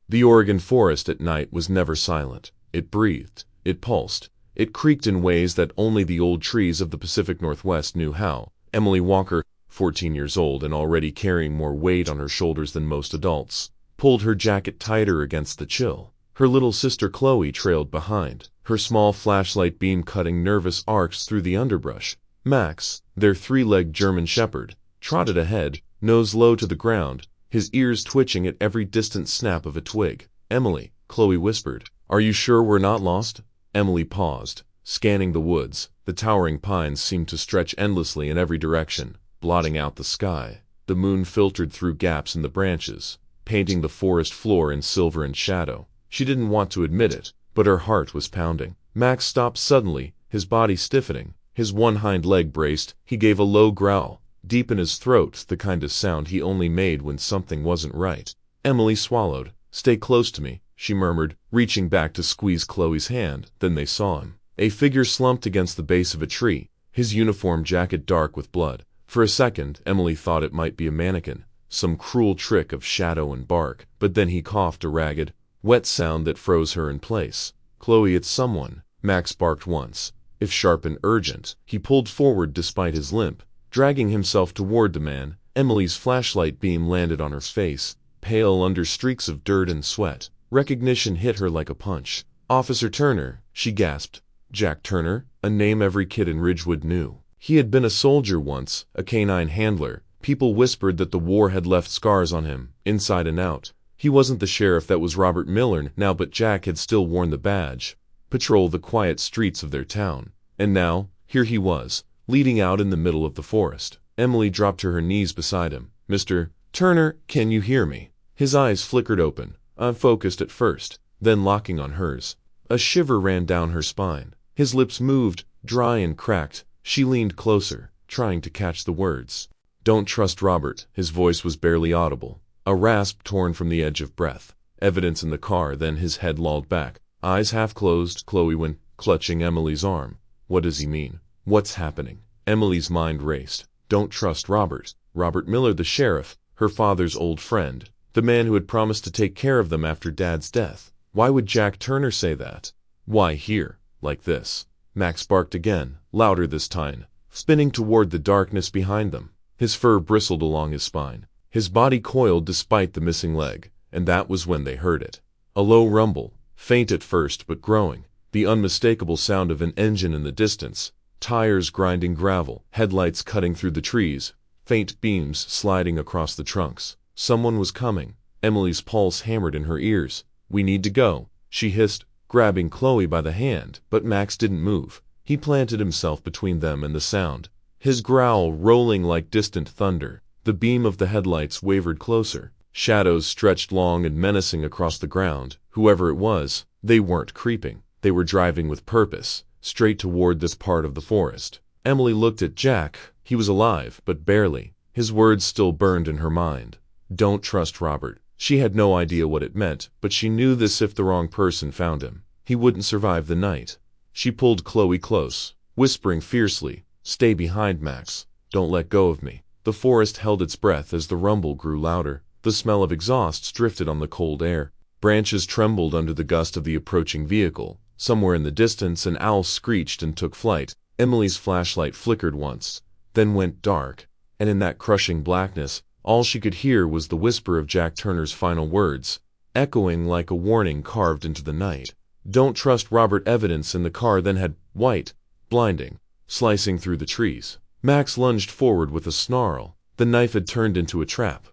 The Oregon forest at night was never silent. It breathed, it pulsed, it creaked in ways that only the old trees of the Pacific Northwest knew how. Emily Walker, 14 years old and already carrying more weight on her shoulders than most adults, pulled her jacket tighter against the chill. Her little sister Chloe trailed behind, her small flashlight beam cutting nervous arcs through the underbrush. Max, their three-legged German shepherd, trotted ahead, nose low to the ground, his ears twitching at every distant snap of a twig. "Emily," Chloe whispered, "are you sure we're not lost?" Emily paused, scanning the woods. The towering pines seemed to stretch endlessly in every direction, blotting out the sky. The moon filtered through gaps in the branches, painting the forest floor in silver and shadow. She didn't want to admit it, but her heart was pounding. Max stopped suddenly, his body stiffening. His one hind leg braced. He gave a low growl, deep in his throat, the kind of sound he only made when something wasn't right. Emily swallowed. "Stay close to me," she murmured, reaching back to squeeze Chloe's hand. Then they saw him. A figure slumped against the base of a tree, his uniform jacket dark with blood. For a second, Emily thought it might be a mannequin, some cruel trick of shadow and bark, but then he coughed a ragged, wet sound that froze her in place. "Chloe, it's someone," Max barked once. If sharp and urgent, he pulled forward despite his limp, dragging himself toward the man. Emily's flashlight beam landed on her face, pale under streaks of dirt and sweat. Recognition hit her like a punch. "Officer Turner," she gasped. Jack Turner, a name every kid in Ridgewood knew. He had been a soldier once, a canine handler. People whispered that the war had left scars on him, inside and out. He wasn't the sheriff that was Robert Miller now, but Jack had still worn the badge, patrol the quiet streets of their town. And now, here he was, leading out in the middle of the forest. Emily dropped to her knees beside him. "Mr. Turner, can you hear me?" His eyes flickered open, unfocused at first, then locking on hers. A shiver ran down her spine. His lips moved, dry and cracked. She leaned closer, trying to catch the words. "Don't trust Robert." His voice was barely audible, a rasp torn from the edge of breath. Evidence in the car, then his head lolled back, eyes half closed. Chloe went, clutching Emily's arm. "What does he mean? What's happening?" Emily's mind raced. Don't trust Robert. Robert Miller, the sheriff, her father's old friend, the man who had promised to take care of them after Dad's death. Why would Jack Turner say that? Why here, like this? Max barked again, louder this time, spinning toward the darkness behind them. His fur bristled along his spine. His body coiled despite the missing leg, and that was when they heard it. A low rumble, faint at first but growing, the unmistakable sound of an engine in the distance, tires grinding gravel, headlights cutting through the trees, faint beams sliding across the trunks. Someone was coming. Emily's pulse hammered in her ears. "We need to go," she hissed, grabbing Chloe by the hand, but Max didn't move. He planted himself between them and the sound, his growl rolling like distant thunder. The beam of the headlights wavered closer. Shadows stretched long and menacing across the ground. Whoever it was, they weren't creeping. They were driving with purpose, straight toward this part of the forest. Emily looked at Jack. He was alive, but barely. His words still burned in her mind. Don't trust Robert. She had no idea what it meant, but she knew this: if the wrong person found him, he wouldn't survive the night. She pulled Chloe close, whispering fiercely, "Stay behind, Max. Don't let go of me." The forest held its breath as the rumble grew louder. The smell of exhausts drifted on the cold air. Branches trembled under the gust of the approaching vehicle. Somewhere in the distance an owl screeched and took flight. Emily's flashlight flickered once, then went dark, and in that crushing blackness, all she could hear was the whisper of Jack Turner's final words, echoing like a warning carved into the night. Don't trust Robert. Evidence in the car then had white, blinding, slicing through the trees. Max lunged forward with a snarl. The knife had turned into a trap.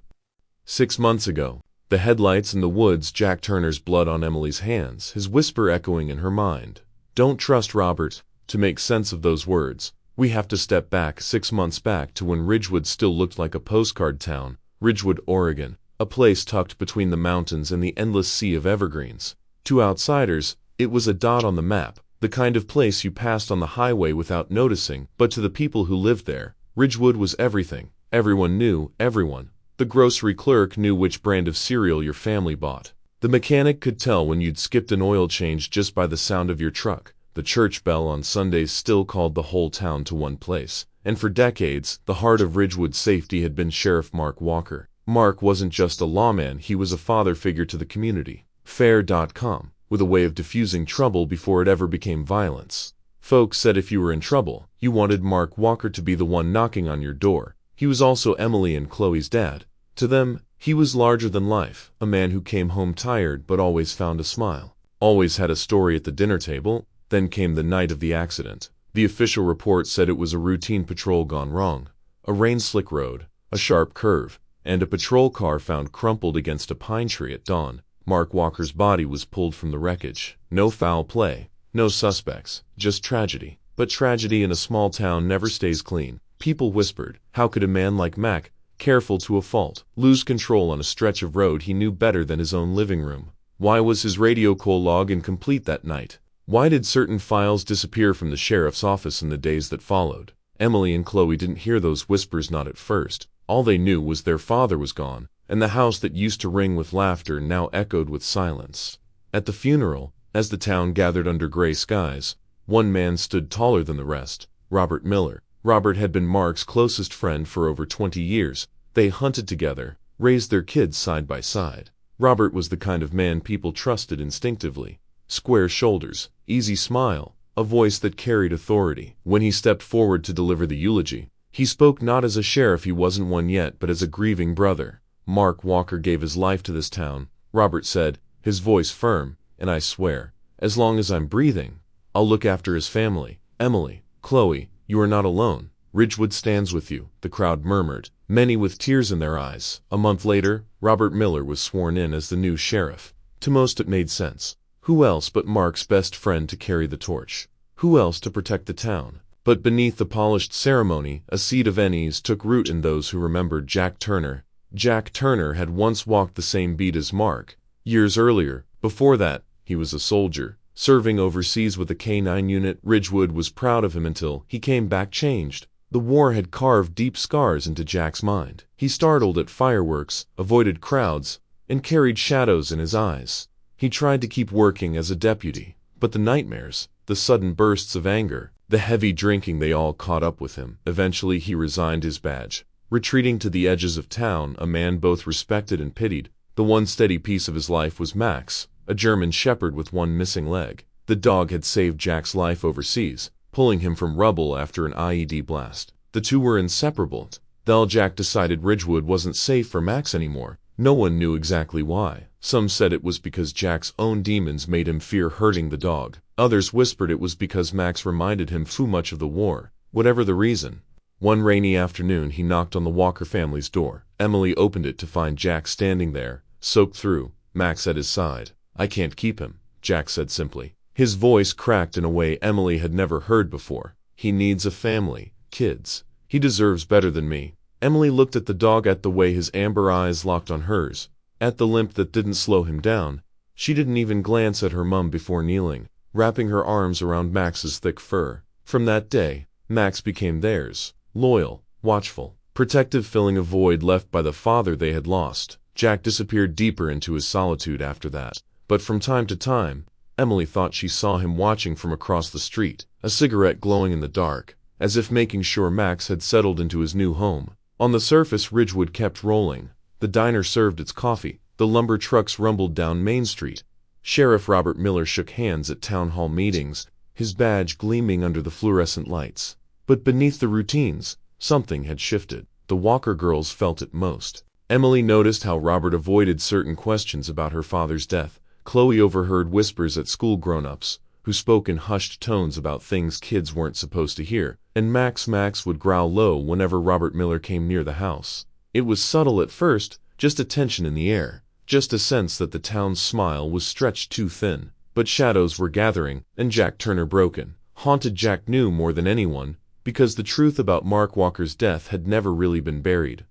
6 months ago. The headlights in the woods, Jack Turner's blood on Emily's hands, his whisper echoing in her mind. Don't trust Robert. To make sense of those words, we have to step back 6 months back to when Ridgewood still looked like a postcard town. Ridgewood, Oregon, a place tucked between the mountains and the endless sea of evergreens. To outsiders, it was a dot on the map, the kind of place you passed on the highway without noticing, but to the people who lived there, Ridgewood was everything. Everyone knew everyone. The grocery clerk knew which brand of cereal your family bought. The mechanic could tell when you'd skipped an oil change just by the sound of your truck. The church bell on Sundays still called the whole town to one place. And for decades, the heart of Ridgewood's safety had been Sheriff Mark Walker. Mark wasn't just a lawman, he was a father figure to the community. Fair.com, with a way of diffusing trouble before it ever became violence. Folks said if you were in trouble, you wanted Mark Walker to be the one knocking on your door. He was also Emily and Chloe's dad. To them, he was larger than life, a man who came home tired but always found a smile. Always had a story at the dinner table. Then came the night of the accident. The official report said it was a routine patrol gone wrong. A rain-slick road, a sharp curve, and a patrol car found crumpled against a pine tree at dawn. Mark Walker's body was pulled from the wreckage. No foul play, no suspects, just tragedy. But tragedy in a small town never stays clean. People whispered, how could a man like Mac, careful to a fault, lose control on a stretch of road he knew better than his own living room? Why was his radio call log incomplete that night? Why did certain files disappear from the sheriff's office in the days that followed? Emily and Chloe didn't hear those whispers, not at first. All they knew was their father was gone, and the house that used to ring with laughter now echoed with silence. At the funeral, as the town gathered under gray skies, one man stood taller than the rest, Robert Miller. Robert had been Mark's closest friend for over 20 years. They hunted together, raised their kids side by side. Robert was the kind of man people trusted instinctively. Square shoulders, easy smile, a voice that carried authority. When he stepped forward to deliver the eulogy, he spoke not as a sheriff, he wasn't one yet, but as a grieving brother. Mark Walker gave his life to this town, Robert said, his voice firm, and I swear, as long as I'm breathing, I'll look after his family. Emily, Chloe, you are not alone. Ridgewood stands with you, the crowd murmured, many with tears in their eyes. A month later, Robert Miller was sworn in as the new sheriff. To most it made sense. Who else but Mark's best friend to carry the torch? Who else to protect the town? But beneath the polished ceremony, a seed of unease took root in those who remembered Jack Turner. Jack Turner had once walked the same beat as Mark. Years earlier, before that, he was a soldier, serving overseas with a K-9 unit. Ridgewood was proud of him until he came back changed. The war had carved deep scars into Jack's mind. He startled at fireworks, avoided crowds, and carried shadows in his eyes. He tried to keep working as a deputy, but the nightmares, the sudden bursts of anger, the heavy drinking, they all caught up with him. Eventually he resigned his badge, retreating to the edges of town, a man both respected and pitied. The one steady piece of his life was Max, a German shepherd with one missing leg. The dog had saved Jack's life overseas, pulling him from rubble after an IED blast. The two were inseparable. Then Jack decided Ridgewood wasn't safe for Max anymore. No one knew exactly why. Some said it was because Jack's own demons made him fear hurting the dog. Others whispered it was because Max reminded him too much of the war. Whatever the reason, one rainy afternoon he knocked on the Walker family's door. Emily opened it to find Jack standing there, soaked through, Max at his side. I can't keep him, Jack said simply. His voice cracked in a way Emily had never heard before. He needs a family, kids. He deserves better than me. Emily looked at the dog, at the way his amber eyes locked on hers, at the limp that didn't slow him down. She didn't even glance at her mum before kneeling, wrapping her arms around Max's thick fur. From that day, Max became theirs, loyal, watchful, protective, filling a void left by the father they had lost. Jack disappeared deeper into his solitude after that, but from time to time, Emily thought she saw him watching from across the street, a cigarette glowing in the dark, as if making sure Max had settled into his new home. On the surface, Ridgewood kept rolling. The diner served its coffee. The lumber trucks rumbled down Main Street. Sheriff Robert Miller shook hands at town hall meetings, his badge gleaming under the fluorescent lights. But beneath the routines, something had shifted. The Walker girls felt it most. Emily noticed how Robert avoided certain questions about her father's death. Chloe overheard whispers at school, grown-ups who spoke in hushed tones about things kids weren't supposed to hear, and Max would growl low whenever Robert Miller came near the house. It was subtle at first, just a tension in the air, just a sense that the town's smile was stretched too thin. But shadows were gathering, and Jack Turner broken, haunted Jack knew more than anyone, because the truth about Mark Walker's death had never really been buried.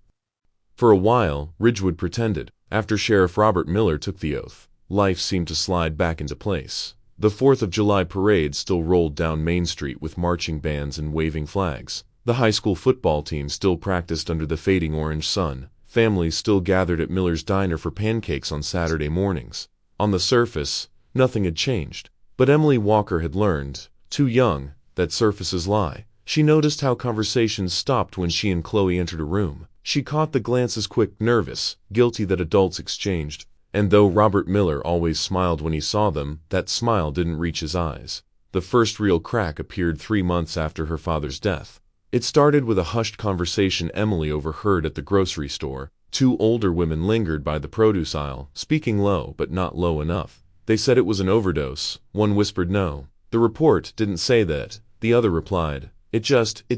For a while, Ridgewood pretended. After Sheriff Robert Miller took the oath, life seemed to slide back into place. The 4th of July parade still rolled down Main Street with marching bands and waving flags. The high school football team still practiced under the fading orange sun. Families still gathered at Miller's Diner for pancakes on Saturday mornings. On the surface, nothing had changed. But Emily Walker had learned, too young, that surfaces lie. She noticed how conversations stopped when she and Chloe entered a room. She caught the glances, quick, nervous, guilty, that adults exchanged. And though Robert Miller always smiled when he saw them, that smile didn't reach his eyes. The first real crack appeared 3 months after her father's death. It started with a hushed conversation Emily overheard at the grocery store. Two older women lingered by the produce aisle, speaking low but not low enough. They said it was an overdose. One whispered no. The report didn't say that. The other replied, it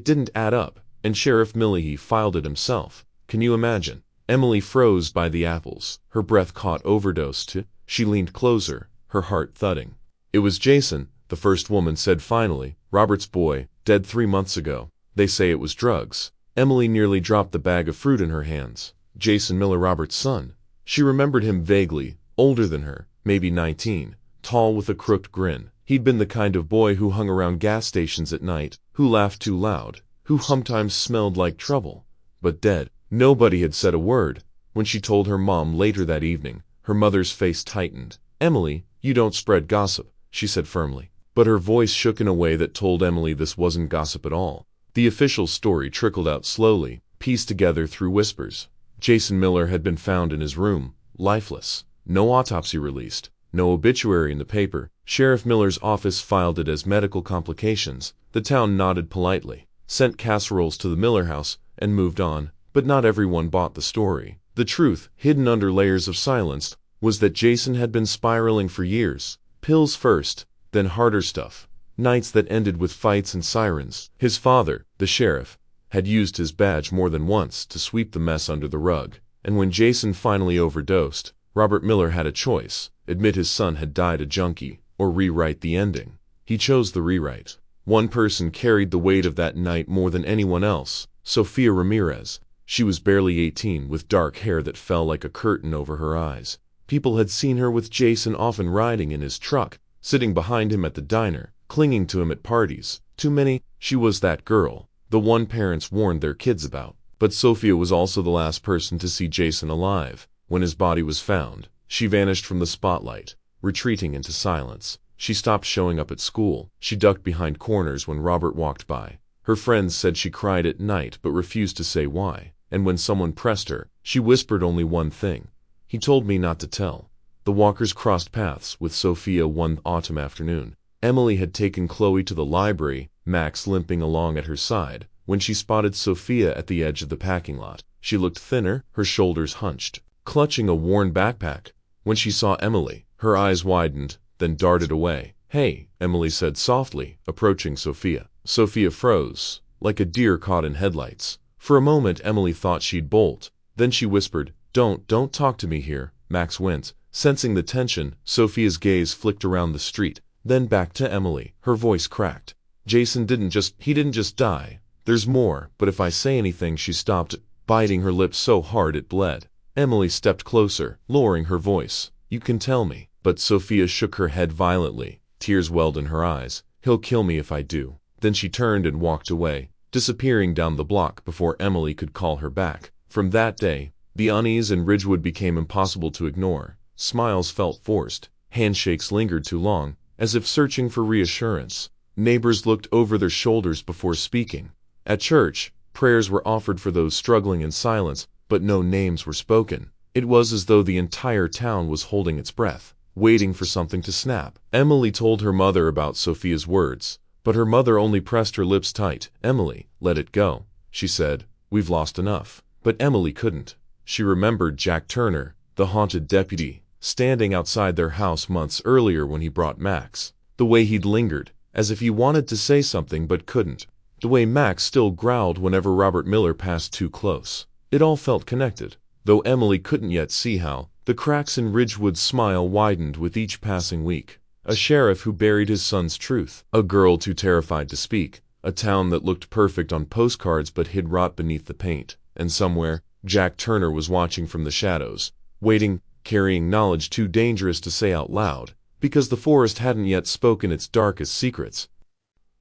didn't add up. And Sheriff Millahee filed it himself. Can you imagine? Emily froze by the apples. Her breath caught overdose too. She leaned closer, her heart thudding. It was Jason, the first woman said finally. Robert's boy, dead 3 months ago. They say it was drugs. Emily nearly dropped the bag of fruit in her hands. Jason Miller, Robert's son. She remembered him vaguely, older than her, maybe 19, tall with a crooked grin. He'd been the kind of boy who hung around gas stations at night, who laughed too loud, who sometimes smelled like trouble. But dead. Nobody had said a word. When she told her mom later that evening, her mother's face tightened. Emily, you don't spread gossip, she said firmly. But her voice shook in a way that told Emily this wasn't gossip at all. The official story trickled out slowly, pieced together through whispers. Jason Miller had been found in his room, lifeless. No autopsy released, no obituary in the paper. Sheriff Miller's office filed it as medical complications. The town nodded politely, sent casseroles to the Miller house, and moved on. But not everyone bought the story. The truth, hidden under layers of silence, was that Jason had been spiraling for years. Pills first, then harder stuff. Nights that ended with fights and sirens. His father, the sheriff, had used his badge more than once to sweep the mess under the rug. And when Jason finally overdosed, Robert Miller had a choice: admit his son had died a junkie, or rewrite the ending. He chose the rewrite. One person carried the weight of that night more than anyone else: Sophia Ramirez. She was barely 18, with dark hair that fell like a curtain over her eyes. People had seen her with Jason, often riding in his truck, sitting behind him at the diner, clinging to him at parties. Too many. She was that girl, the one parents warned their kids about. But Sophia was also the last person to see Jason alive. When his body was found, she vanished from the spotlight, retreating into silence. She stopped showing up at school. She ducked behind corners when Robert walked by. Her friends said she cried at night but refused to say why. And when someone pressed her, she whispered only one thing: he told me not to tell. The Walkers crossed paths with Sophia one autumn afternoon. Emily had taken Chloe to the library, Max limping along at her side, when she spotted Sophia at the edge of the parking lot. She looked thinner, her shoulders hunched, clutching a worn backpack. When she saw Emily, her eyes widened, then darted away. Hey, Emily said softly, approaching Sophia. Sophia froze, like a deer caught in headlights. For a moment Emily thought she'd bolt. Then she whispered, Don't talk to me here. Max winced, sensing the tension. Sophia's gaze flicked around the street, then back to Emily. Her voice cracked. Jason didn't just die. There's more, but if I say anything. She stopped, biting her lips so hard it bled. Emily stepped closer, lowering her voice. You can tell me. But Sophia shook her head violently. Tears welled in her eyes. He'll kill me if I do. Then she turned and walked away, disappearing down the block before Emily could call her back. From that day, the unease in Ridgewood became impossible to ignore. Smiles felt forced. Handshakes lingered too long, as if searching for reassurance. Neighbors looked over their shoulders before speaking. At church, prayers were offered for those struggling in silence, but no names were spoken. It was as though the entire town was holding its breath, waiting for something to snap. Emily told her mother about Sophia's words, but her mother only pressed her lips tight. Emily, let it go, she said. We've lost enough. But Emily couldn't. She remembered Jack Turner, the haunted deputy, standing outside their house months earlier when he brought Max. The way he'd lingered, as if he wanted to say something but couldn't. The way Max still growled whenever Robert Miller passed too close. It all felt connected, though Emily couldn't yet see how. The cracks in Ridgewood's smile widened with each passing week. A sheriff who buried his son's truth. A girl too terrified to speak. A town that looked perfect on postcards but hid rot beneath the paint. And somewhere, Jack Turner was watching from the shadows, waiting, carrying knowledge too dangerous to say out loud, because the forest hadn't yet spoken its darkest secrets.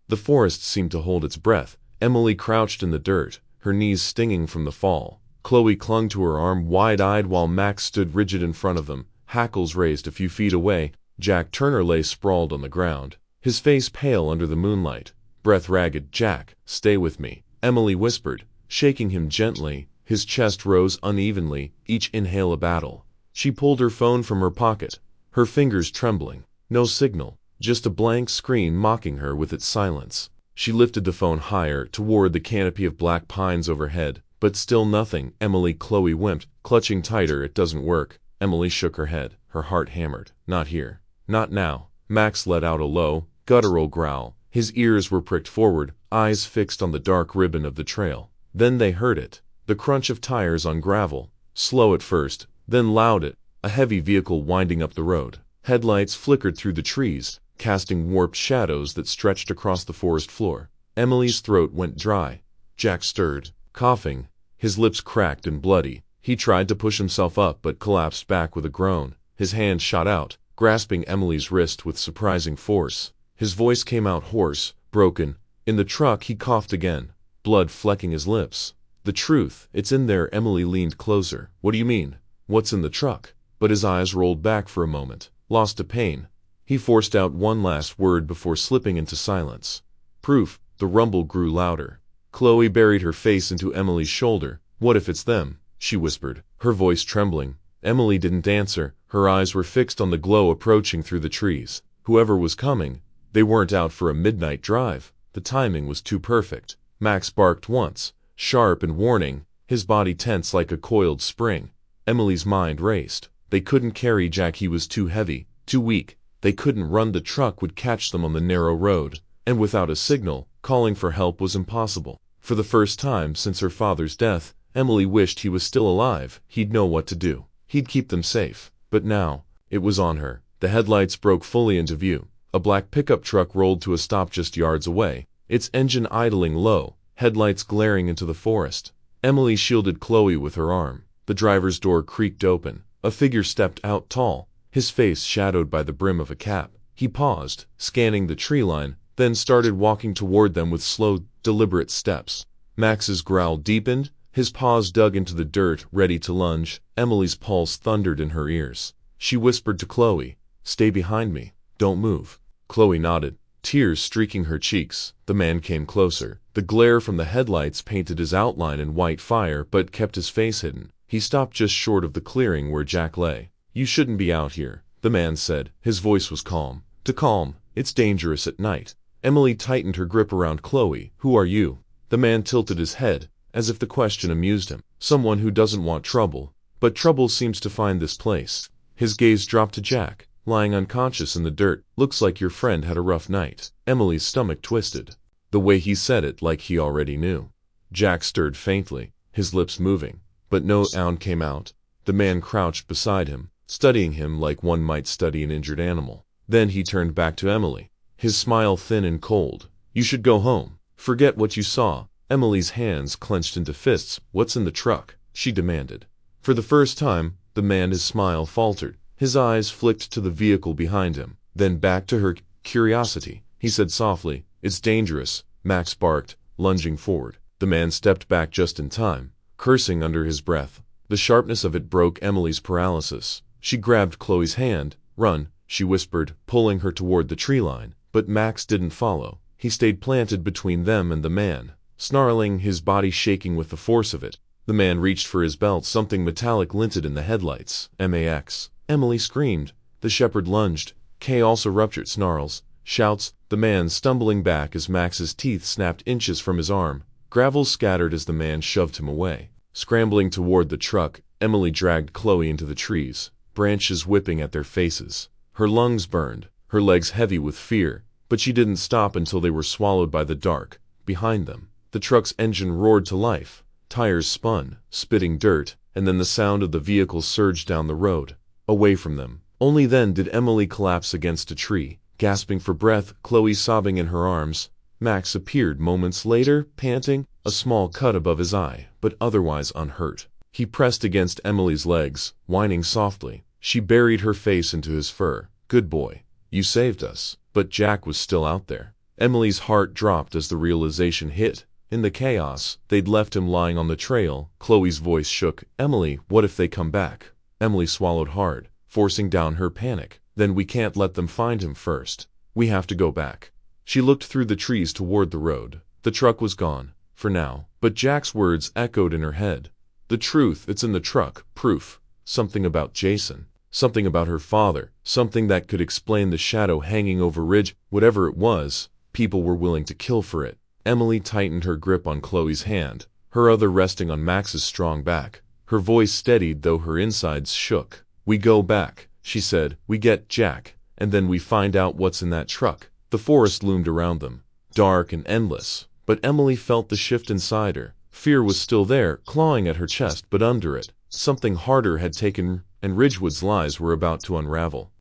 The forest seemed to hold its breath. Emily crouched in the dirt, her knees stinging from the fall. Chloe clung to her arm, wide-eyed, while Max stood rigid in front of them, hackles raised a few feet away. Jack Turner lay sprawled on the ground, his face pale under the moonlight, breath ragged. "Jack, stay with me," Emily whispered, shaking him gently. His chest rose unevenly, each inhale a battle. She pulled her phone from her pocket, her fingers trembling. No signal, just a blank screen mocking her with its silence. She lifted the phone higher, toward the canopy of black pines overhead, but still nothing. "Emily," Chloe whimpered, clutching tighter. "It doesn't work." Emily shook her head, her heart hammered. "Not here. Not now." Max let out a low, guttural growl. His ears were pricked forward, eyes fixed on the dark ribbon of the trail. Then they heard it, the crunch of tires on gravel, slow at first, then loud. A heavy vehicle winding up the road. Headlights flickered through the trees, casting warped shadows that stretched across the forest floor. Emily's throat went dry. Jack stirred, coughing, his lips cracked and bloody. He tried to push himself up but collapsed back with a groan. His hand shot out, grasping Emily's wrist with surprising force. His voice came out hoarse, broken. In the truck he coughed again, blood flecking his lips. "The truth, it's in there." Emily leaned closer. "What do you mean? What's in the truck?" But his eyes rolled back for a moment, lost to pain. He forced out one last word before slipping into silence. "Proof." The rumble grew louder. Chloe buried her face into Emily's shoulder. "What if it's them?" she whispered, her voice trembling. Emily didn't answer. Her eyes were fixed on the glow approaching through the trees. Whoever was coming, they weren't out for a midnight drive. The timing was too perfect. Max barked once, sharp and warning, his body tense like a coiled spring. Emily's mind raced. They couldn't carry Jack, he was too heavy, too weak. They couldn't run, the truck would catch them on the narrow road. And without a signal, calling for help was impossible. For the first time since her father's death, Emily wished he was still alive. He'd know what to do. He'd keep them safe. But now, it was on her. The headlights broke fully into view. A black pickup truck rolled to a stop just yards away, its engine idling low, headlights glaring into the forest. Emily shielded Chloe with her arm. The driver's door creaked open. A figure stepped out, tall, his face shadowed by the brim of a cap. He paused, scanning the tree line, then started walking toward them with slow, deliberate steps. Max's growl deepened, his paws dug into the dirt, ready to lunge. Emily's pulse thundered in her ears. She whispered to Chloe, "Stay behind me. Don't move." Chloe nodded, tears streaking her cheeks. The man came closer. The glare from the headlights painted his outline in white fire but kept his face hidden. He stopped just short of the clearing where Jack lay. "You shouldn't be out here," the man said. His voice was calm. Too calm. "It's dangerous at night." Emily tightened her grip around Chloe. "Who are you?" The man tilted his head, as if the question amused him. "Someone who doesn't want trouble. But trouble seems to find this place." His gaze dropped to Jack, lying unconscious in the dirt. "Looks like your friend had a rough night." Emily's stomach twisted. The way he said it, like he already knew. Jack stirred faintly, his lips moving, but no sound came out. The man crouched beside him, studying him like one might study an injured animal. Then he turned back to Emily, his smile thin and cold. "You should go home. Forget what you saw." Emily's hands clenched into fists. "What's in the truck?" she demanded. For the first time, the man's smile faltered. His eyes flicked to the vehicle behind him, then back to her. "Curiosity," he said softly. "It's dangerous." Max barked, lunging forward. The man stepped back just in time, cursing under his breath. The sharpness of it broke Emily's paralysis. She grabbed Chloe's hand. "Run," she whispered, pulling her toward the tree line. But Max didn't follow. He stayed planted between them and the man, snarling, his body shaking with the force of it. The man reached for his belt. Something metallic glinted in the headlights. "Max!" Emily screamed. The shepherd lunged. Kay also ruptured. Snarls, shouts, the man stumbling back as Max's teeth snapped inches from his arm. Gravel scattered as the man shoved him away. Scrambling toward the truck, Emily dragged Chloe into the trees, branches whipping at their faces. Her lungs burned, her legs heavy with fear, but she didn't stop until they were swallowed by the dark. Behind them, the truck's engine roared to life. Tires spun, spitting dirt, and then the sound of the vehicle surged down the road, away from them. Only then did Emily collapse against a tree, gasping for breath, Chloe sobbing in her arms. Max appeared moments later, panting, a small cut above his eye, but otherwise unhurt. He pressed against Emily's legs, whining softly. She buried her face into his fur. "Good boy. You saved us." But Jack was still out there. Emily's heart dropped as the realization hit. In the chaos, they'd left him lying on the trail. Chloe's voice shook. "Emily, what if they come back?" Emily swallowed hard, forcing down her panic. "Then we can't let them find him first. We have to go back." She looked through the trees toward the road. The truck was gone, for now, but Jack's words echoed in her head. The truth, it's in the truck, proof. Something about Jason. Something about her father. Something that could explain the shadow hanging over Ridge. Whatever it was, people were willing to kill for it. Emily tightened her grip on Chloe's hand, her other resting on Max's strong back. Her voice steadied though her insides shook. We go back, she said. We get Jack, and then we find out what's in that truck. The forest loomed around them, dark and endless, but Emily felt the shift inside her. Fear was still there, clawing at her chest, but under it, something harder had taken, and Ridgewood's lies were about to unravel.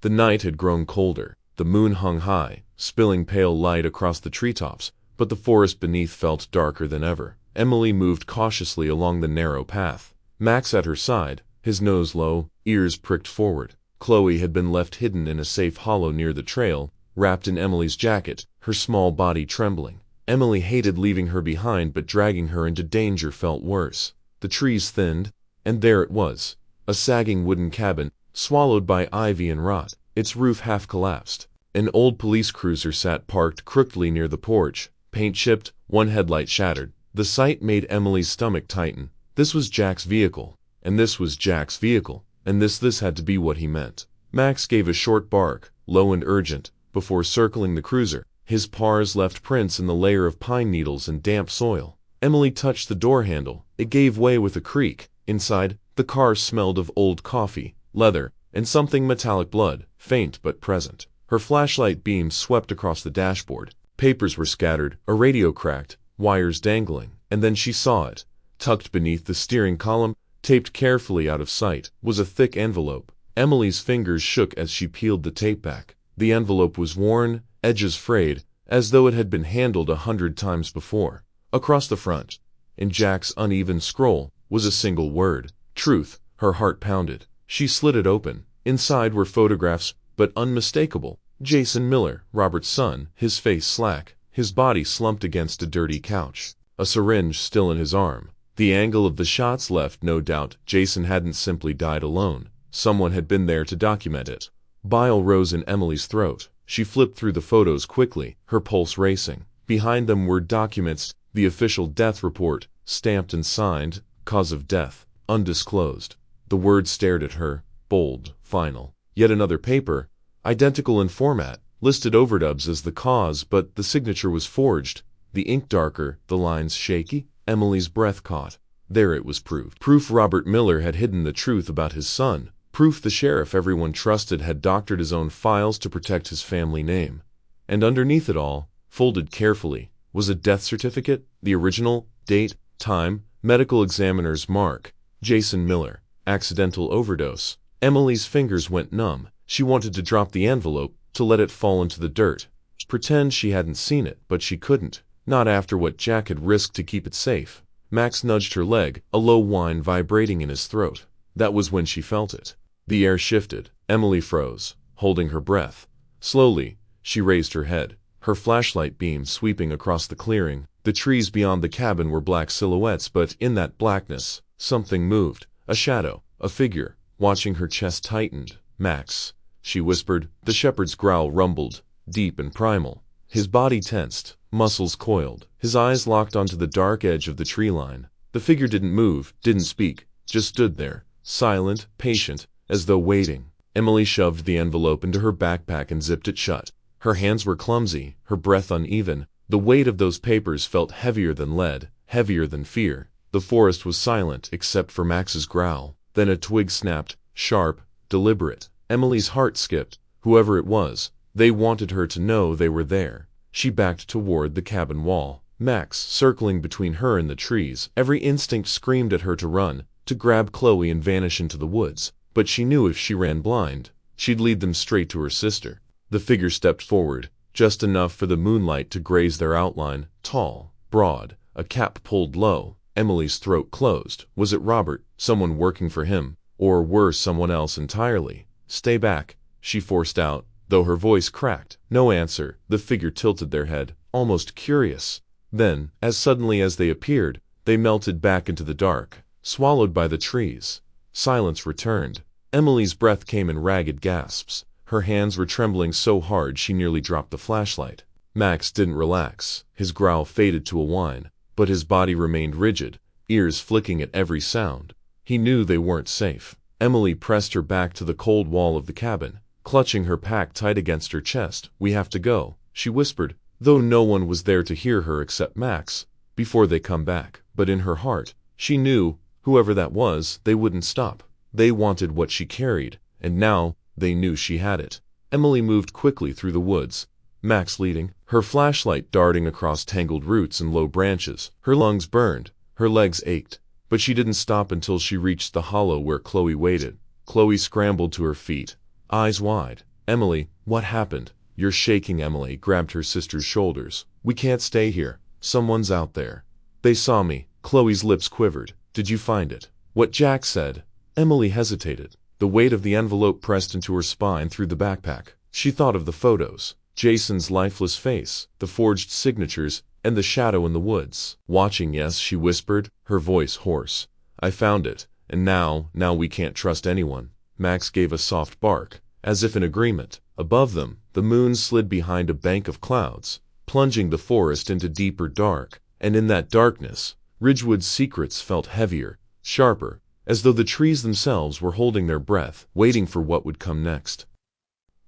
The night had grown colder. The moon hung high, spilling pale light across the treetops, but the forest beneath felt darker than ever. Emily moved cautiously along the narrow path, Max at her side, his nose low, ears pricked forward. Chloe had been left hidden in a safe hollow near the trail, wrapped in Emily's jacket, her small body trembling. Emily hated leaving her behind, but dragging her into danger felt worse. The trees thinned, and there it was, a sagging wooden cabin, swallowed by ivy and rot, its roof half collapsed. An old police cruiser sat parked crookedly near the porch, paint chipped, one headlight shattered. The sight made Emily's stomach tighten. This was Jack's vehicle, and this was Jack's vehicle, and this had to be what he meant. Max gave a short bark, low and urgent, before circling the cruiser. His paws left prints in the layer of pine needles and damp soil. Emily touched the door handle. It gave way with a creak. Inside, the car smelled of old coffee, leather, and something metallic blood, faint but present. Her flashlight beam swept across the dashboard. Papers were scattered, a radio cracked, wires dangling, and then she saw it. Tucked beneath the steering column, taped carefully out of sight, was a thick envelope. Emily's fingers shook as she peeled the tape back. The envelope was worn, edges frayed, as though it had been handled 100 times before. Across the front, in Jack's uneven scroll, was a single word, truth. Her heart pounded. She slid it open. Inside were photographs, but unmistakable. Jason Miller, Robert's son, his face slack, his body slumped against a dirty couch, a syringe still in his arm. The angle of the shots left no doubt Jason hadn't simply died alone. Someone had been there to document it. Bile rose in Emily's throat. She flipped through the photos quickly, her pulse racing. Behind them were documents, the official death report, stamped and signed, cause of death, undisclosed. The words stared at her, bold, final. Yet another paper, identical in format, listed overdubs as the cause, but the signature was forged, the ink darker, the lines shaky. Emily's breath caught. There it was proved. Proof Robert Miller had hidden the truth about his son. Proof the sheriff everyone trusted had doctored his own files to protect his family name. And underneath it all, folded carefully, was a death certificate, the original, date, time, medical examiner's mark, Jason Miller, accidental overdose. Emily's fingers went numb. She wanted to drop the envelope, to let it fall into the dirt. Pretend she hadn't seen it, but she couldn't. Not after what Jack had risked to keep it safe. Max nudged her leg, a low whine vibrating in his throat. That was when she felt it. The air shifted. Emily froze, holding her breath. Slowly, she raised her head, her flashlight beam sweeping across the clearing. The trees beyond the cabin were black silhouettes, but in that blackness, something moved. A shadow, a figure. Watching her chest tightened. Max, she whispered. The shepherd's growl rumbled, deep and primal. His body tensed, muscles coiled, his eyes locked onto the dark edge of the tree line. The figure didn't move, didn't speak, just stood there, silent, patient, as though waiting. Emily shoved the envelope into her backpack and zipped it shut. Her hands were clumsy, her breath uneven. The weight of those papers felt heavier than lead, heavier than fear. The forest was silent except for Max's growl. Then a twig snapped, sharp, deliberate. Emily's heart skipped. Whoever it was, they wanted her to know they were there. She backed toward the cabin wall. Max, circling between her and the trees, every instinct screamed at her to run, to grab Chloe and vanish into the woods. But she knew if she ran blind, she'd lead them straight to her sister. The figure stepped forward, just enough for the moonlight to graze their outline, tall, broad, a cap pulled low. Emily's throat closed. Was it Robert, someone working for him, or worse, someone else entirely? Stay back, she forced out, though her voice cracked. No answer. The figure tilted their head, almost curious. Then, as suddenly as they appeared, they melted back into the dark, swallowed by the trees. Silence returned. Emily's breath came in ragged gasps. Her hands were trembling so hard she nearly dropped the flashlight. Max didn't relax. His growl faded to a whine, but his body remained rigid, ears flicking at every sound. He knew they weren't safe. Emily pressed her back to the cold wall of the cabin, clutching her pack tight against her chest. "We have to go," she whispered, though no one was there to hear her except Max, "before they come back." But in her heart, she knew, whoever that was, they wouldn't stop. They wanted what she carried, and now they knew she had it. Emily moved quickly through the woods, Max leading, her flashlight darting across tangled roots and low branches. Her lungs burned, her legs ached, but she didn't stop until she reached the hollow where Chloe waited. Chloe scrambled to her feet, eyes wide. "Emily, what happened?" "You're shaking." Emily grabbed her sister's shoulders. "We can't stay here. Someone's out there." "They saw me." Chloe's lips quivered. "Did you find it?" "What Jack said." Emily hesitated. The weight of the envelope pressed into her spine through the backpack. She thought of the photos, Jason's lifeless face, the forged signatures, and the shadow in the woods. "Watching, yes," she whispered, her voice hoarse. "I found it, and now we can't trust anyone." Max gave a soft bark, as if in agreement. Above them, the moon slid behind a bank of clouds, plunging the forest into deeper dark, and in that darkness, Ridgewood's secrets felt heavier, sharper, as though the trees themselves were holding their breath, waiting for what would come next.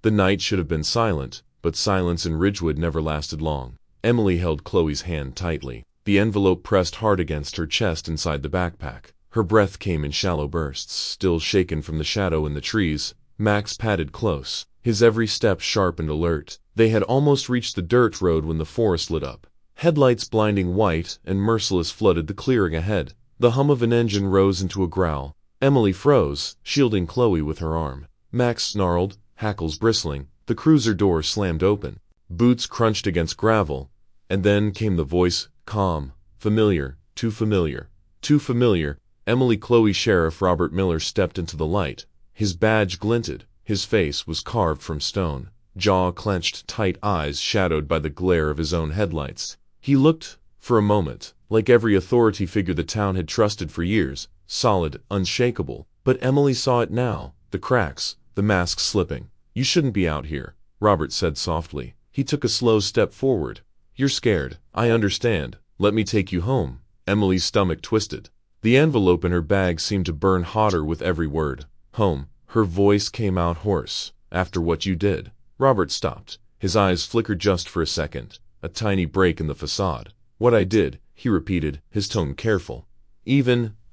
The night should have been silent, but silence in Ridgewood never lasted long. Emily held Chloe's hand tightly. The envelope pressed hard against her chest inside the backpack. Her breath came in shallow bursts, still shaken from the shadow in the trees. Max padded close, his every step sharp and alert. They had almost reached the dirt road when the forest lit up. Headlights blinding white and merciless flooded the clearing ahead. The hum of an engine rose into a growl. Emily froze, shielding Chloe with her arm. Max snarled, hackles bristling. The cruiser door slammed open. Boots crunched against gravel, and then came the voice, calm, familiar, too familiar. Too familiar. Emily. Chloe. Sheriff Robert Miller stepped into the light. His badge glinted. His face was carved from stone, jaw clenched tight, eyes shadowed by the glare of his own headlights. He looked, for a moment, like every authority figure the town had trusted for years, solid, unshakable. But Emily saw it now, the cracks, the mask slipping. "You shouldn't be out here," Robert said softly. He took a slow step forward. "You're scared. I understand. Let me take you home." Emily's stomach twisted. The envelope in her bag seemed to burn hotter with every word. "Home." Her voice came out hoarse. "After what you did." Robert stopped. His eyes flickered just for a second. A tiny break in the facade. "What I did," he repeated, his tone careful.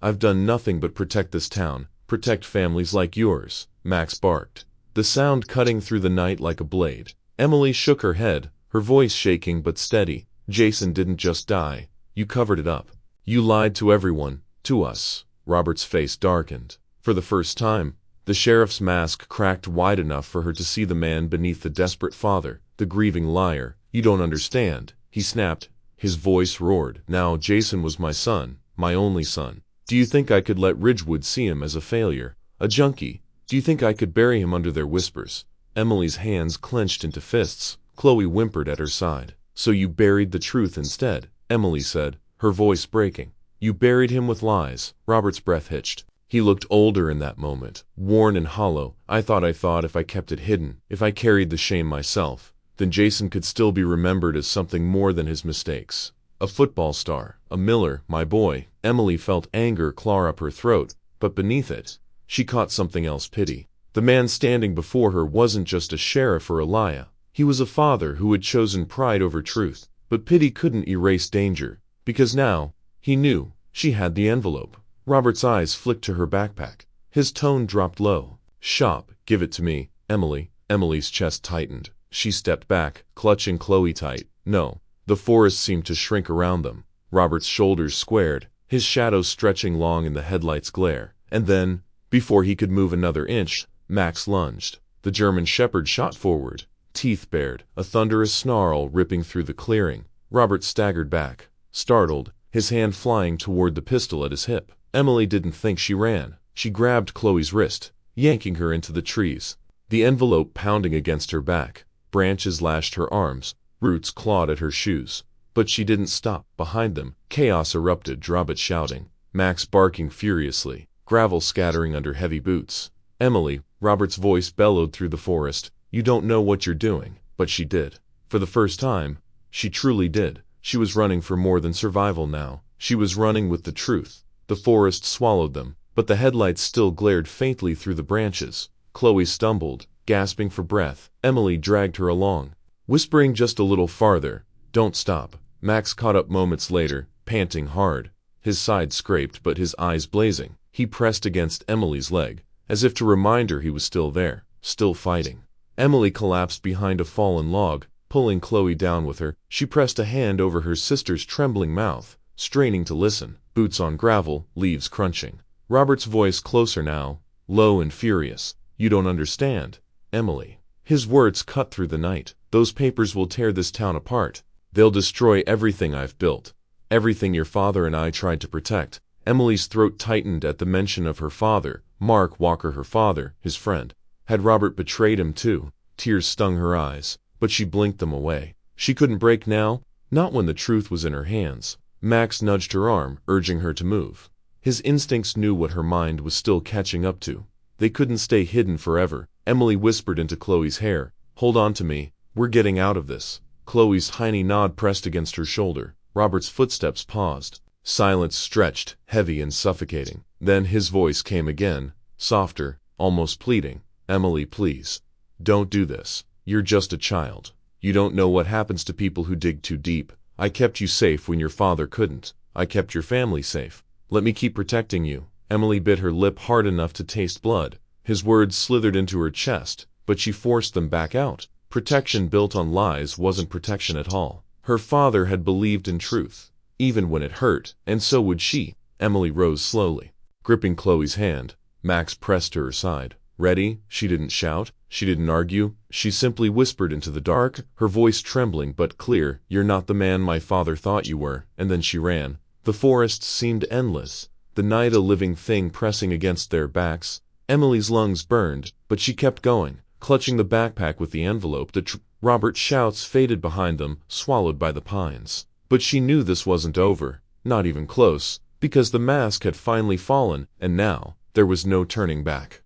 I've done nothing but protect this town, protect families like yours," Max barked, the sound cutting through the night like a blade. Emily shook her head, her voice shaking but steady. "Jason didn't just die. You covered it up. You lied to everyone, to us." Robert's face darkened. For the first time, the sheriff's mask cracked wide enough for her to see the man beneath, the desperate father, the grieving liar. "You don't understand," he snapped. His voice roared. "Now Jason was my son, my only son. Do you think I could let Ridgewood see him as a failure, a junkie? Do you think I could bury him under their whispers?" Emily's hands clenched into fists. Chloe whimpered at her side. "So you buried the truth instead," Emily said, her voice breaking. "You buried him with lies." Robert's breath hitched. He looked older in that moment, worn and hollow. I thought if I kept it hidden, if I carried the shame myself, then Jason could still be remembered as something more than his mistakes. A football star, a Miller, my boy." Emily felt anger claw up her throat, but beneath it, she caught something else: pity. The man standing before her wasn't just a sheriff or a liar. He was a father who had chosen pride over truth. But pity couldn't erase danger, because now, he knew, she had the envelope. Robert's eyes flicked to her backpack. His tone dropped low. "Shop, give it to me, Emily." Emily's chest tightened. She stepped back, clutching Chloe tight. "No." The forest seemed to shrink around them. Robert's shoulders squared, his shadow stretching long in the headlight's glare. And then, before he could move another inch, Max lunged. The German shepherd shot forward, teeth bared, a thunderous snarl ripping through the clearing. Robert staggered back, startled, his hand flying toward the pistol at his hip. Emily didn't think she ran. She grabbed Chloe's wrist, yanking her into the trees. The envelope pounding against her back. Branches lashed her arms, roots clawed at her shoes. But she didn't stop. Behind them, chaos erupted, Robert shouting, Max barking furiously, gravel scattering under heavy boots. Emily, Robert's voice bellowed through the forest, you don't know what you're doing. But she did. For the first time, she truly did. She was running for more than survival now. She was running with the truth. The forest swallowed them, but the headlights still glared faintly through the branches. Chloe stumbled, gasping for breath. Emily dragged her along, whispering just a little farther, don't stop. Max caught up moments later, panting hard, his side scraped but his eyes blazing. He pressed against Emily's leg, as if to remind her he was still there, still fighting. Emily collapsed behind a fallen log, pulling Chloe down with her. She pressed a hand over her sister's trembling mouth, straining to listen. Boots on gravel, leaves crunching. Robert's voice closer now, low and furious. You don't understand, Emily. His words cut through the night. Those papers will tear this town apart. They'll destroy everything I've built. Everything your father and I tried to protect. Emily's throat tightened at the mention of her father, Mark Walker, her father, his friend. Had Robert betrayed him too? Tears stung her eyes, but she blinked them away. She couldn't break now, not when the truth was in her hands. Max nudged her arm, urging her to move. His instincts knew what her mind was still catching up to. They couldn't stay hidden forever. Emily whispered into Chloe's hair, hold on to me, we're getting out of this. Chloe's tiny nod pressed against her shoulder. Robert's footsteps paused. Silence stretched, heavy and suffocating. Then his voice came again, softer, almost pleading. Emily, please. Don't do this. You're just a child. You don't know what happens to people who dig too deep. I kept you safe when your father couldn't. I kept your family safe. Let me keep protecting you. Emily bit her lip hard enough to taste blood. His words slithered into her chest, but she forced them back out. Protection built on lies wasn't protection at all. Her father had believed in truth, even when it hurt, and so would she. Emily rose slowly, gripping Chloe's hand. Max pressed to her side. Ready? She didn't shout. She didn't argue. She simply whispered into the dark, her voice trembling but clear, you're not the man my father thought you were. And then she ran. The forest seemed endless, the night a living thing pressing against their backs. Emily's lungs burned, but she kept going, clutching the backpack with the envelope. Robert's shouts faded behind them, swallowed by the pines. But she knew this wasn't over, not even close, because the mask had finally fallen, and now, there was no turning back.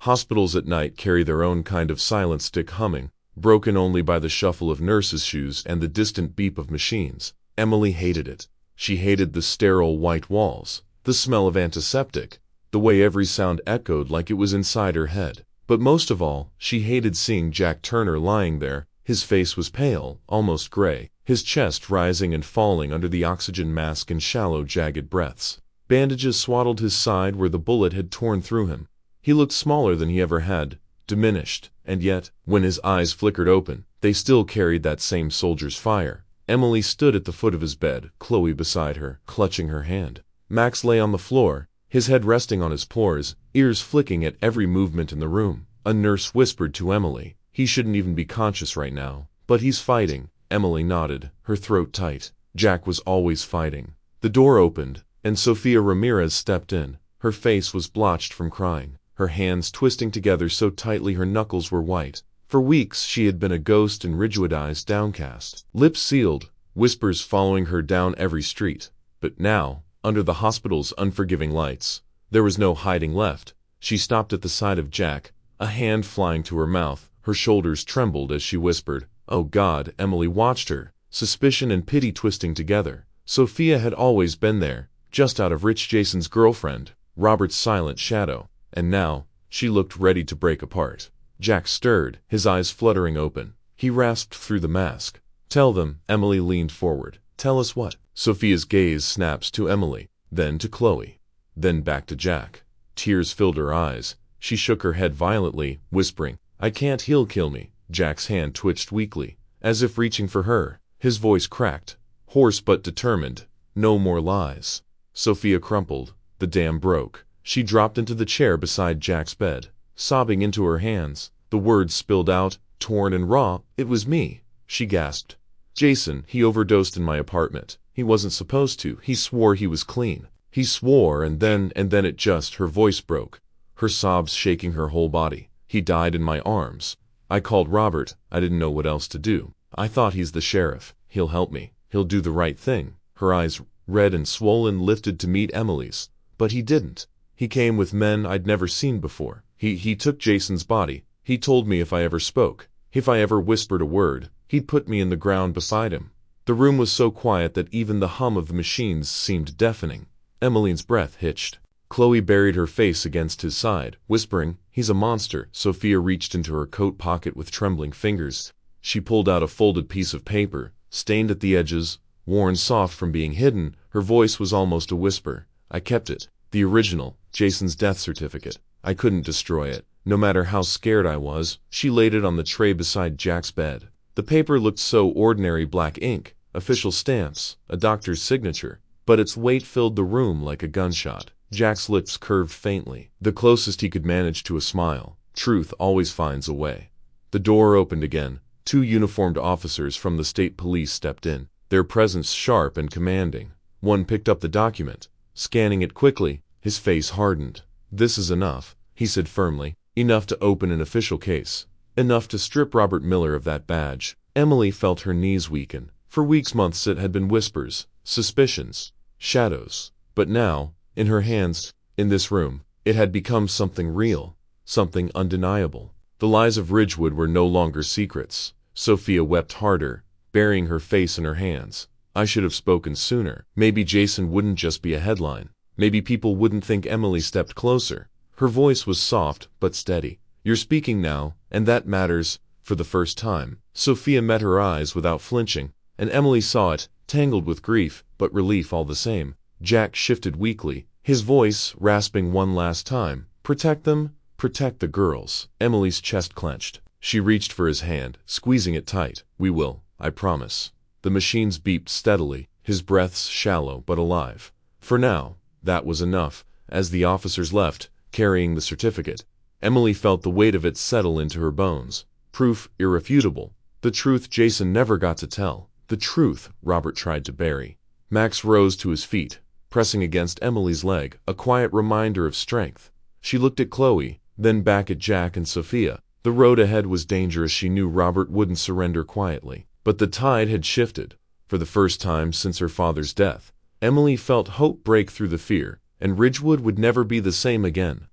Hospitals at night carry their own kind of silent stick humming, broken only by the shuffle of nurses' shoes and the distant beep of machines. Emily hated it. She hated the sterile white walls, the smell of antiseptic, the way every sound echoed like it was inside her head. But most of all, she hated seeing Jack Turner lying there. His face was pale, almost gray, his chest rising and falling under the oxygen mask in shallow, jagged breaths. Bandages swaddled his side where the bullet had torn through him. He looked smaller than he ever had, diminished, and yet, when his eyes flickered open, they still carried that same soldier's fire. Emily stood at the foot of his bed, Chloe beside her, clutching her hand. Max lay on the floor, his head resting on his paws, ears flicking at every movement in the room. A nurse whispered to Emily, he shouldn't even be conscious right now. But he's fighting. Emily nodded, her throat tight. Jack was always fighting. The door opened, and Sofia Ramirez stepped in. Her face was blotched from crying, her hands twisting together so tightly her knuckles were white. For weeks she had been a ghost in Ridgewood, eyes downcast, lips sealed, whispers following her down every street. But now, under the hospital's unforgiving lights, there was no hiding left. She stopped at the side of Jack, a hand flying to her mouth. Her shoulders trembled as she whispered, "Oh God." Emily watched her, suspicion and pity twisting together. Sofia had always been there, just out of Rich Jason's girlfriend, Robert's silent shadow. And now, she looked ready to break apart. Jack stirred, his eyes fluttering open. He rasped through the mask. "Tell them." Emily leaned forward. "Tell us what?" Sofia's gaze snapped to Emily, then to Chloe, then back to Jack. Tears filled her eyes. She shook her head violently, whispering, "I can't. He'll kill me." Jack's hand twitched weakly, as if reaching for her. His voice cracked, hoarse but determined. "No more lies." Sofia crumpled. The dam broke. She dropped into the chair beside Jack's bed, sobbing into her hands. The words spilled out, torn and raw. "It was me," she gasped. "Jason, he overdosed in my apartment. He wasn't supposed to. He swore he was clean. He swore, and then it just..." Her voice broke, her sobs shaking her whole body. "He died in my arms. I called Robert. I didn't know what else to do. I thought he's the sheriff. He'll help me. He'll do the right thing." Her eyes, red and swollen, lifted to meet Emily's. "But he didn't. He came with men I'd never seen before. He took Jason's body. He told me if I ever spoke, if I ever whispered a word, he'd put me in the ground beside him. The room was so quiet that even the hum of the machines seemed deafening. Emmeline's breath hitched. Chloe buried her face against his side, whispering, "He's a monster." Sophia reached into her coat pocket with trembling fingers. She pulled out a folded piece of paper, stained at the edges, worn soft from being hidden. Her voice was almost a whisper. "I kept it. The original, Jason's death certificate. I couldn't destroy it, no matter how scared I was." She laid it on the tray beside Jack's bed. The paper looked so ordinary: black ink, official stamps, a doctor's signature, but its weight filled the room like a gunshot. Jack's lips curved faintly, the closest he could manage to a smile. Truth always finds a way. The door opened again. 2 uniformed officers from the state police stepped in, their presence sharp and commanding. One picked up the document, scanning it quickly. His face hardened. "This is enough," he said firmly. "Enough to open an official case. Enough to strip Robert Miller of that badge." Emily felt her knees weaken. For weeks, months, it had been whispers, suspicions, shadows. But now, in her hands, in this room, it had become something real, something undeniable. The lies of Ridgewood were no longer secrets. Sophia wept harder, burying her face in her hands. "I should have spoken sooner. Maybe Jason wouldn't just be a headline. Maybe people wouldn't think." Emily stepped closer. Her voice was soft but steady. "You're speaking now, and that matters." For the first time, Sophia met her eyes without flinching, and Emily saw it, tangled with grief, but relief all the same. Jack shifted weakly, his voice rasping one last time. "Protect them, protect the girls." Emily's chest clenched. She reached for his hand, squeezing it tight. "We will, I promise." The machines beeped steadily, his breaths shallow but alive. For now, that was enough. As the officers left, carrying the certificate, Emily felt the weight of it settle into her bones. Proof irrefutable. The truth Jason never got to tell. The truth Robert tried to bury. Max rose to his feet, pressing against Emily's leg, a quiet reminder of strength. She looked at Chloe, then back at Jack and Sophia. The road ahead was dangerous. She knew Robert wouldn't surrender quietly. But the tide had shifted. For the first time since her father's death, Emily felt hope break through the fear, and Ridgewood would never be the same again.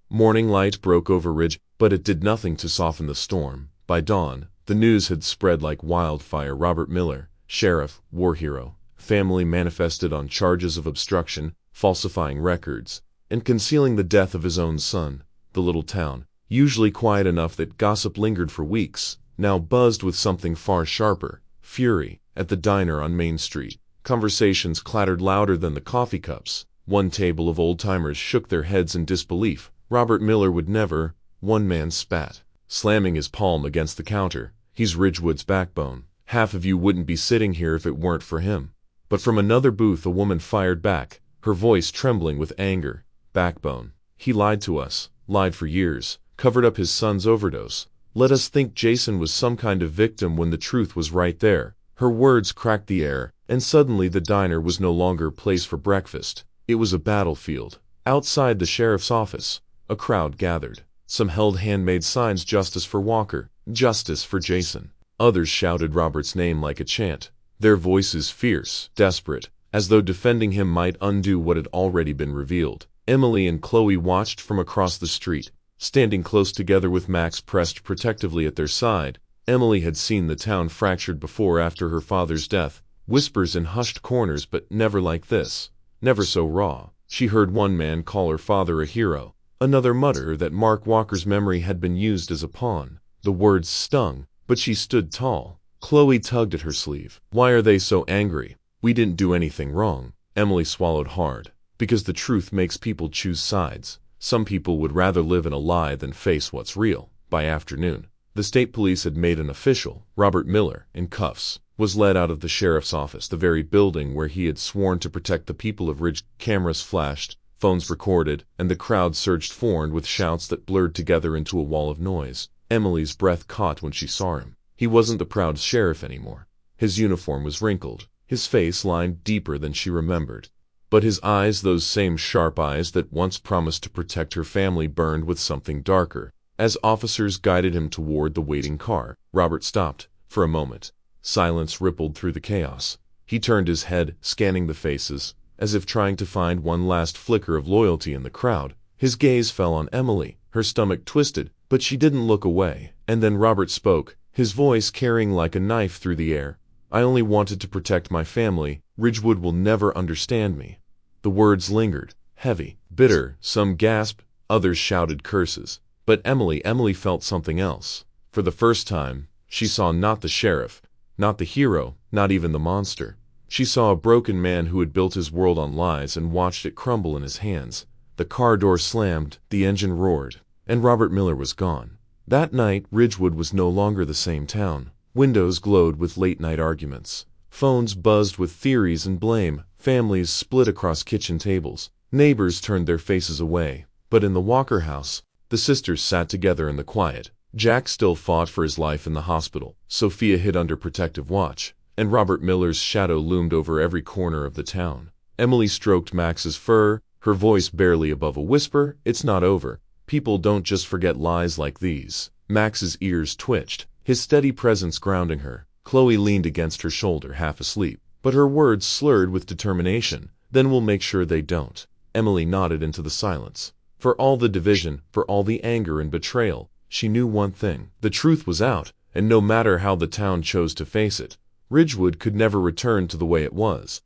Morning light broke over Ridge, but it did nothing to soften the storm. By dawn, the news had spread like wildfire. Robert Miller, sheriff, war hero, family manifested on charges of obstruction, falsifying records, and concealing the death of his own son. The little town, usually quiet enough that gossip lingered for weeks, now buzzed with something far sharper: fury. At the diner on Main Street, conversations clattered louder than the coffee cups. One table of old-timers shook their heads in disbelief. "Robert Miller would never," one man spat, slamming his palm against the counter. "He's Ridgewood's backbone. Half of you wouldn't be sitting here if it weren't for him." But from another booth a woman fired back, her voice trembling with anger. "Backbone. He lied to us, lied for years, covered up his son's overdose. Let us think Jason was some kind of victim when the truth was right there." Her words cracked the air, and suddenly the diner was no longer a place for breakfast. It was a battlefield. Outside the sheriff's office, a crowd gathered. Some held handmade signs: "Justice for Walker, justice for Jason." Others shouted Robert's name like a chant, their voices fierce, desperate, as though defending him might undo what had already been revealed. Emily and Chloe watched from across the street, standing close together with Max pressed protectively at their side. Emily had seen the town fractured before after her father's death, whispers in hushed corners, but never like this, never so raw. She heard one man call her father a hero, another mutter that Mark Walker's memory had been used as a pawn. The words stung, but she stood tall. Chloe tugged at her sleeve. "Why are they so angry? We didn't do anything wrong." Emily swallowed hard. "Because the truth makes people choose sides. Some people would rather live in a lie than face what's real." By afternoon, the state police had made an official. Robert Miller, in cuffs, was led out of the sheriff's office, the very building where he had sworn to protect the people of Ridge. Cameras flashed, phones recorded, and the crowd surged forward with shouts that blurred together into a wall of noise. Emily's breath caught when she saw him. He wasn't the proud sheriff anymore. His uniform was wrinkled, his face lined deeper than she remembered. But his eyes, those same sharp eyes that once promised to protect her family, burned with something darker. As officers guided him toward the waiting car, Robert stopped. For a moment, silence rippled through the chaos. He turned his head, scanning the faces, as if trying to find one last flicker of loyalty in the crowd. His gaze fell on Emily, Her stomach twisted, but she didn't look away. And then Robert spoke, his voice carrying like a knife through the air. I only wanted to protect my family. Ridgewood will never understand me. The words lingered, heavy, bitter. Some gasped, others shouted curses. But Emily felt something else. For the first time, she saw not the sheriff, not the hero, not even the monster. She saw a broken man who had built his world on lies and watched it crumble in his hands. The car door slammed, the engine roared, and Robert Miller was gone. That night, Ridgewood was no longer the same town. Windows glowed with late-night arguments. Phones buzzed with theories and blame. Families split across kitchen tables. Neighbors turned their faces away. But in the Walker house, the sisters sat together in the quiet. Jack still fought for his life in the hospital. Sophia hid under protective watch, and Robert Miller's shadow loomed over every corner of the town. Emily stroked Max's fur, her voice barely above a whisper. It's not over. People don't just forget lies like these. Max's ears twitched, his steady presence grounding her. Chloe leaned against her shoulder, half asleep, but her words slurred with determination. Then we'll make sure they don't. Emily nodded into the silence. For all the division, for all the anger and betrayal, she knew one thing. The truth was out, and no matter how the town chose to face it, Ridgewood could never return to the way it was.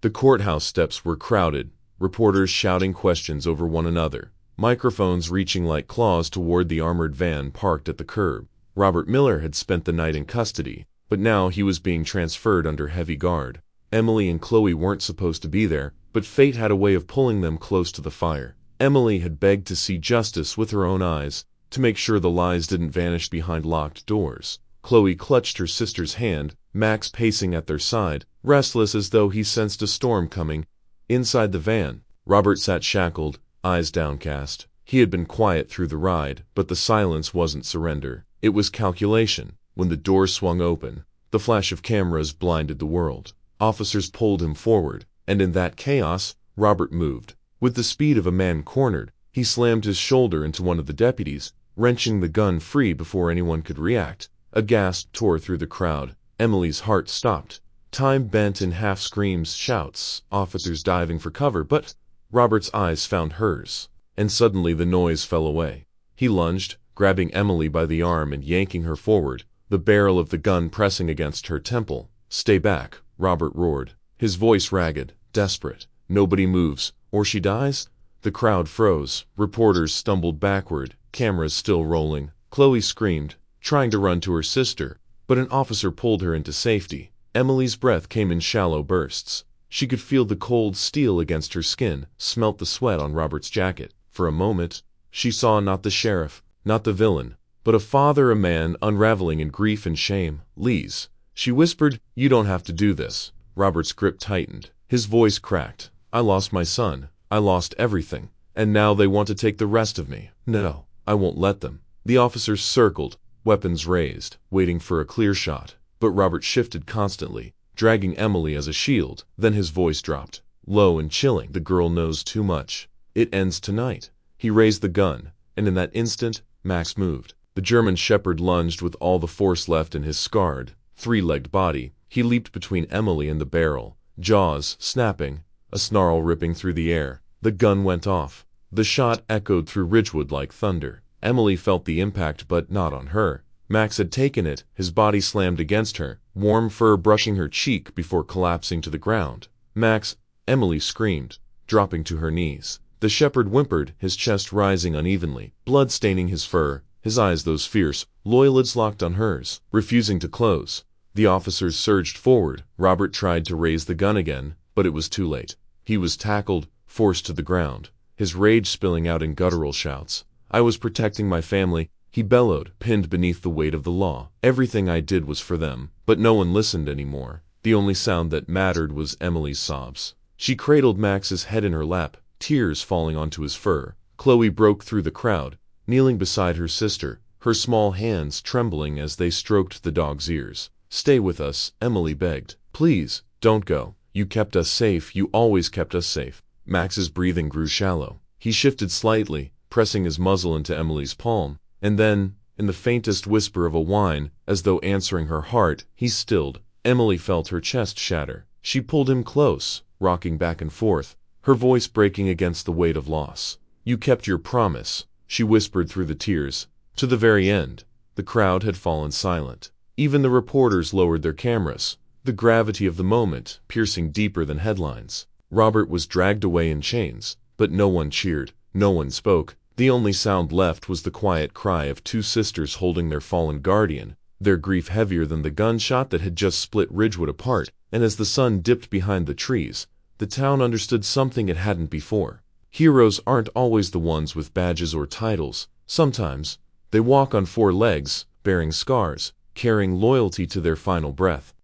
The courthouse steps were crowded, reporters shouting questions over one another, microphones reaching like claws toward the armored van parked at the curb. Robert Miller had spent the night in custody, but now he was being transferred under heavy guard. Emily and Chloe weren't supposed to be there, but fate had a way of pulling them close to the fire. Emily had begged to see justice with her own eyes, to make sure the lies didn't vanish behind locked doors. Chloe clutched her sister's hand, Max pacing at their side, restless as though he sensed a storm coming. Inside the van, Robert sat shackled, eyes downcast. He had been quiet through the ride, but the silence wasn't surrender. It was calculation. When the door swung open, the flash of cameras blinded the world. Officers pulled him forward, and in that chaos, Robert moved. With the speed of a man cornered, he slammed his shoulder into one of the deputies, wrenching the gun free before anyone could react. A gasp tore through the crowd. Emily's heart stopped. Time bent in half screams, shouts, officers diving for cover, but Robert's eyes found hers, and suddenly the noise fell away. He lunged, grabbing Emily by the arm and yanking her forward, the barrel of the gun pressing against her temple. "Stay back," Robert roared, his voice ragged, desperate. "Nobody moves, or she dies?" The crowd froze. Reporters stumbled backward, cameras still rolling. Chloe screamed, trying to run to her sister, but an officer pulled her into safety. Emily's breath came in shallow bursts. She could feel the cold steel against her skin, smelt the sweat on Robert's jacket. For a moment, she saw not the sheriff, not the villain, but a father, a man unraveling in grief and shame. "Lise," she whispered, "you don't have to do this." Robert's grip tightened. His voice cracked. "I lost my son. I lost everything. And now they want to take the rest of me. No, I won't let them." The officers circled, weapons raised, waiting for a clear shot. But Robert shifted constantly, dragging Emily as a shield. Then his voice dropped, low and chilling. "The girl knows too much. It ends tonight." He raised the gun, and in that instant, Max moved. The German shepherd lunged with all the force left in his scarred, three-legged body. He leaped between Emily and the barrel, jaws snapping, a snarl ripping through the air. The gun went off. The shot echoed through Ridgewood like thunder. Emily felt the impact, but not on her. Max had taken it, his body slammed against her, warm fur brushing her cheek before collapsing to the ground. "Max!" Emily screamed, dropping to her knees. The shepherd whimpered, his chest rising unevenly, blood staining his fur, his eyes those fierce, loyal lids locked on hers, refusing to close. The officers surged forward. Robert tried to raise the gun again, but it was too late. He was tackled, forced to the ground, his rage spilling out in guttural shouts. "I was protecting my family," he bellowed, pinned beneath the weight of the law. "Everything I did was for them." But no one listened anymore. The only sound that mattered was Emily's sobs. She cradled Max's head in her lap, tears falling onto his fur. Chloe broke through the crowd, kneeling beside her sister, her small hands trembling as they stroked the dog's ears. "Stay with us," Emily begged. "Please, don't go. You kept us safe. You always kept us safe." Max's breathing grew shallow. He shifted slightly, pressing his muzzle into Emily's palm, and then, in the faintest whisper of a whine, as though answering her heart, he stilled. Emily felt her chest shatter. She pulled him close, rocking back and forth, her voice breaking against the weight of loss. "You kept your promise. she whispered through the tears. To the very end, the crowd had fallen silent. Even the reporters lowered their cameras, the gravity of the moment piercing deeper than headlines. Robert was dragged away in chains, but no one cheered, no one spoke. The only sound left was the quiet cry of two sisters holding their fallen guardian, their grief heavier than the gunshot that had just split Ridgewood apart. And as the sun dipped behind the trees, the town understood something it hadn't before. Heroes aren't always the ones with badges or titles. Sometimes, they walk on four legs, bearing scars, carrying loyalty to their final breath.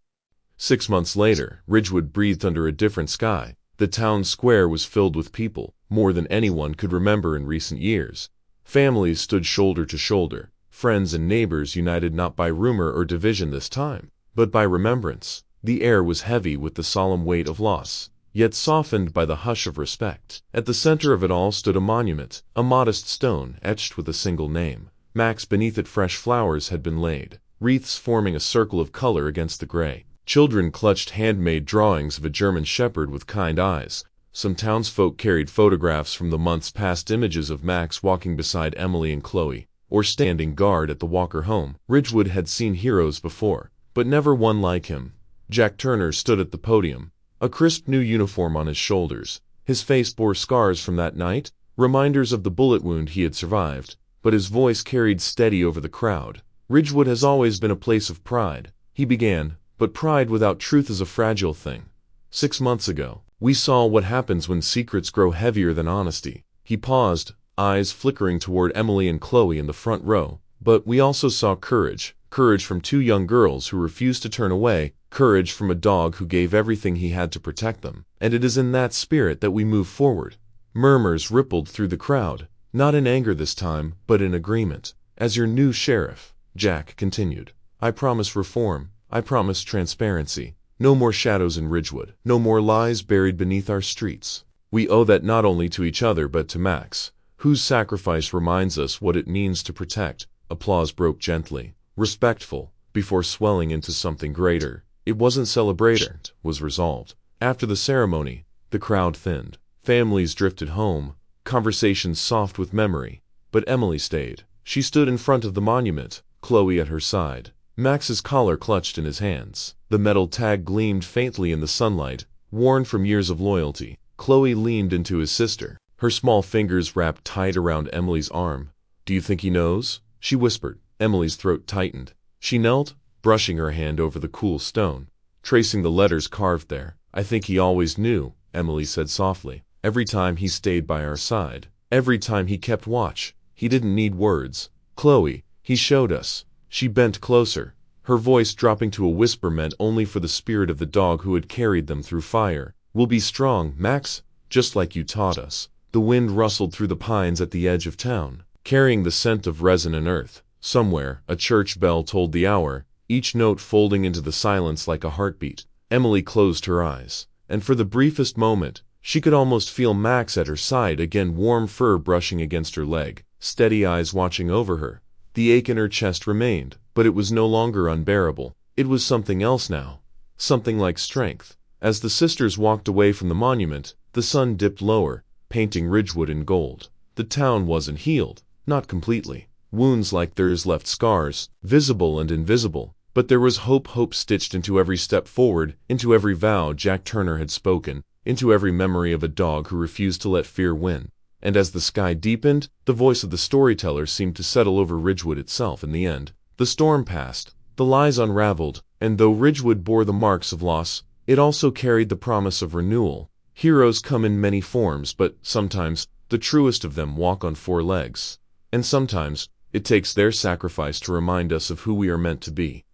6 months later, Ridgewood breathed under a different sky. The town square was filled with people, more than anyone could remember in recent years. Families stood shoulder to shoulder, friends and neighbors united not by rumor or division this time, but by remembrance. The air was heavy with the solemn weight of loss, yet softened by the hush of respect. At the center of it all stood a monument, a modest stone etched with a single name. Max. Beneath it fresh flowers had been laid, wreaths forming a circle of color against the gray. Children clutched handmade drawings of a German shepherd with kind eyes. Some townsfolk carried photographs from the months past, images of Max walking beside Emily and Chloe, or standing guard at the Walker home. Ridgewood had seen heroes before, but never one like him. Jack Turner stood at the podium, a crisp new uniform on his shoulders. His face bore scars from that night, reminders of the bullet wound he had survived, but his voice carried steady over the crowd. Ridgewood has always been a place of pride, he began, but pride without truth is a fragile thing. 6 months ago, we saw what happens when secrets grow heavier than honesty. He paused, eyes flickering toward Emily and Chloe in the front row. But we also saw courage. Courage from two young girls who refused to turn away. Courage from a dog who gave everything he had to protect them. And it is in that spirit that we move forward. Murmurs rippled through the crowd, not in anger this time, but in agreement. As your new sheriff, Jack continued, I promise reform. I promise transparency. No more shadows in Ridgewood. No more lies buried beneath our streets. We owe that not only to each other but to Max, whose sacrifice reminds us what it means to protect. Applause broke gently, respectful, before swelling into something greater. It wasn't celebration, it was resolved. After the ceremony, the crowd thinned. Families drifted home, conversations soft with memory. But Emily stayed. She stood in front of the monument, Chloe at her side. Max's collar clutched in his hands. The metal tag gleamed faintly in the sunlight, worn from years of loyalty. Chloe leaned into his sister, her small fingers wrapped tight around Emily's arm. Do you think he knows? She whispered. Emily's throat tightened. She knelt, brushing her hand over the cool stone, tracing the letters carved there. I think he always knew, Emily said softly. Every time he stayed by our side, every time he kept watch, he didn't need words. Chloe, he showed us. She bent closer, her voice dropping to a whisper meant only for the spirit of the dog who had carried them through fire. We'll be strong, Max, just like you taught us. The wind rustled through the pines at the edge of town, carrying the scent of resin and earth. Somewhere, a church bell tolled the hour, each note folding into the silence like a heartbeat. Emily closed her eyes, and for the briefest moment, she could almost feel Max at her side again, warm fur brushing against her leg, steady eyes watching over her. The ache in her chest remained, but it was no longer unbearable. It was something else now, something like strength. As the sisters walked away from the monument, the sun dipped lower, painting Ridgewood in gold. The town wasn't healed, not completely. Wounds like theirs left scars, visible and invisible. But there was hope stitched into every step forward, into every vow Jack Turner had spoken, into every memory of a dog who refused to let fear win. And as the sky deepened, the voice of the storyteller seemed to settle over Ridgewood itself in the end. The storm passed, the lies unraveled, and though Ridgewood bore the marks of loss, it also carried the promise of renewal. Heroes come in many forms, but sometimes, the truest of them walk on four legs. And sometimes, it takes their sacrifice to remind us of who we are meant to be.